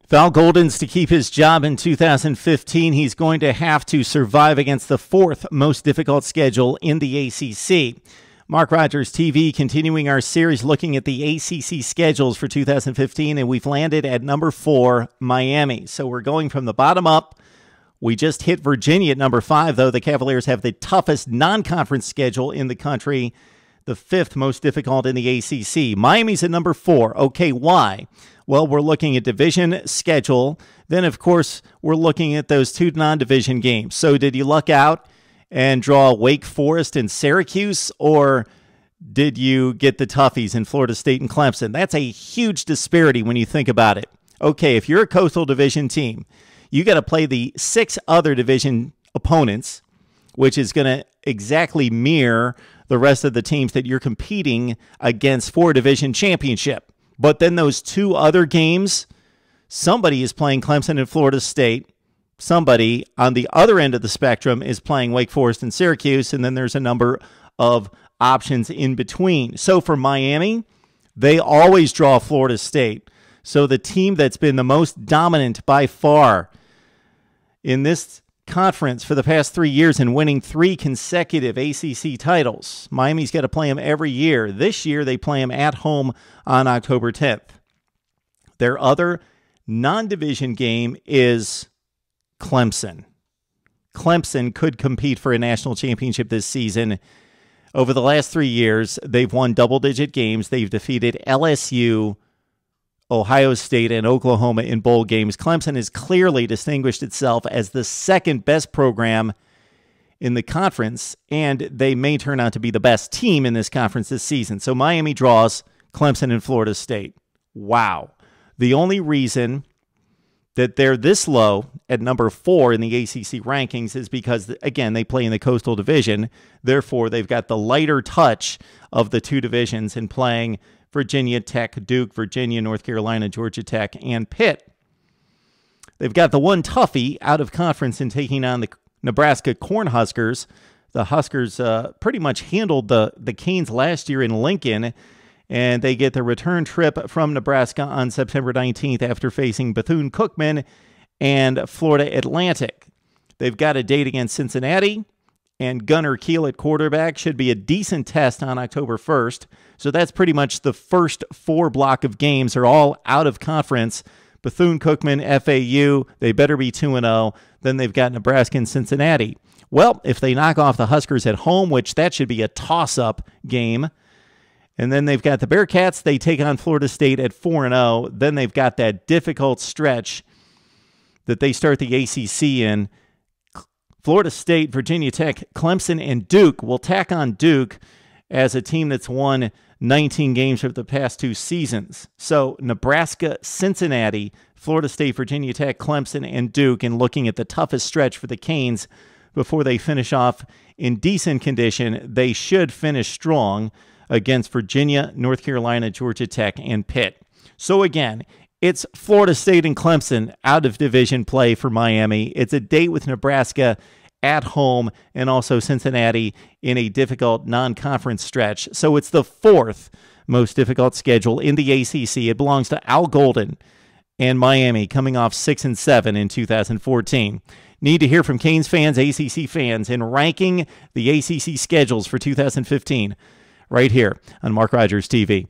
Val Golden's to keep his job in 2015. He's going to have to survive against the fourth most difficult schedule in the ACC. Mark Rogers TV continuing our series looking at the ACC schedules for 2015, and we've landed at number 4, Miami. So we're going from the bottom up. We just hit Virginia at number 5, though. The Cavaliers have the toughest non-conference schedule in the country, the 5th most difficult in the ACC. Miami's at number 4. Okay, why? Well, we're looking at division schedule. Then, of course, we're looking at those 2 non-division games. So did you luck out and draw Wake Forest and Syracuse, or did you get the toughies in Florida State and Clemson? That's a huge disparity when you think about it. Okay, if you're a Coastal Division team, you got to play the 6 other division opponents, which is going to exactly mirror the rest of the teams that you're competing against for a division championship. But then those 2 other games, somebody is playing Clemson and Florida State. Somebody on the other end of the spectrum is playing Wake Forest and Syracuse, and then there's a number of options in between. So for Miami, they always draw Florida State. So the team that's been the most dominant by far in this conference for the past 3 years and winning 3 consecutive ACC titles. Miami's got to play them every year. This year, they play them at home on October 10th. Their other non-division game is Clemson. Clemson could compete for a national championship this season. Over the last 3 years, they've won double-digit games. They've defeated LSU, Ohio State, and Oklahoma in bowl games. Clemson has clearly distinguished itself as the second best program in the conference, and they may turn out to be the best team in this conference this season. So Miami draws Clemson and Florida State. Wow. The only reason that they're this low at number 4 in the ACC rankings is because, again, they play in the Coastal Division. Therefore, they've got the lighter touch of the 2 divisions in playing Virginia Tech, Duke, Virginia, North Carolina, Georgia Tech, and Pitt. They've got the one toughie out of conference in taking on the Nebraska Cornhuskers. The Huskers pretty much handled the Canes last year in Lincoln, and they get the return trip from Nebraska on September 19th after facing Bethune-Cookman and Florida Atlantic. They've got a date against Cincinnati, and Gunnar Kiel at quarterback. Should be a decent test on October 1st. So that's pretty much the first 4 block of games are all out of conference. Bethune-Cookman, FAU, they better be 2-0. Then they've got Nebraska and Cincinnati. Well, if they knock off the Huskers at home, which that should be a toss-up game, and then they've got the Bearcats, they take on Florida State at 4-0. Then they've got that difficult stretch that they start the ACC in. Florida State, Virginia Tech, Clemson, and Duke. Will tack on Duke as a team that's won 19 games over the past 2 seasons. So Nebraska, Cincinnati, Florida State, Virginia Tech, Clemson, and Duke, and looking at the toughest stretch for the Canes before they finish off in decent condition. They should finish strong against Virginia, North Carolina, Georgia Tech, and Pitt. So again, it's Florida State and Clemson out of division play for Miami. It's a date with Nebraska at home and also Cincinnati in a difficult non-conference stretch. So it's the 4th most difficult schedule in the ACC. It belongs to Al Golden and Miami coming off 6-7 in 2014. Need to hear from Canes fans, ACC fans, in ranking the ACC schedules for 2015 right here on Mark Rogers TV.